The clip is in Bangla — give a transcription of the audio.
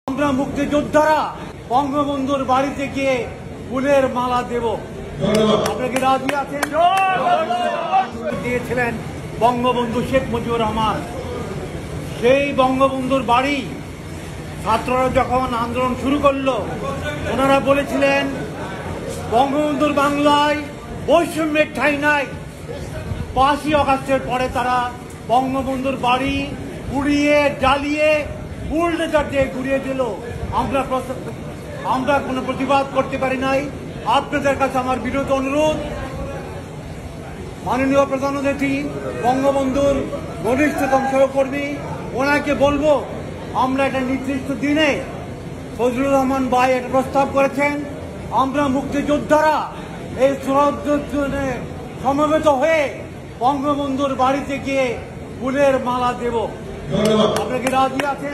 আমরা মুক্তিযোদ্ধারা বঙ্গবন্ধুর বাড়িতে গিয়ে ফুলের মালা দেব। আপনাকে রাজি আছেন? দিয়েছিলেন বঙ্গবন্ধু শেখ মুজিবুর রহমান। সেই বঙ্গবন্ধুর বাড়ি ছাত্ররা যখন আন্দোলন শুরু করলো, ওনারা বলেছিলেন বঙ্গবন্ধুর বাংলায় বৈষম্যের ঠাঁই নাই। ৫ই আগস্টের পরে তারা বঙ্গবন্ধুর বাড়ি পুড়িয়ে জ্বালিয়ে বুলডোজার দিয়ে ঘুরিয়ে দিল। আমরা কোনো প্রতিবাদ করতে পারি নাই। আপনাদের কাছে আমার বিরত অনুরোধ, মাননীয় প্রধান অতিথি বঙ্গবন্ধুর ঘনিষ্ঠতম সহকর্মী, ওনাকে বলবো আমরা একটা নির্দিষ্ট দিনে, ফজলুর রহমান ভাই একটা প্রস্তাব করেছেন, আমরা মুক্তিযোদ্ধারা এই শ্রদ্ধে সমবেত হয়ে বঙ্গবন্ধুর বাড়িতে গিয়ে ফুলের মালা দেব। আপনাকে রাজি আছেন?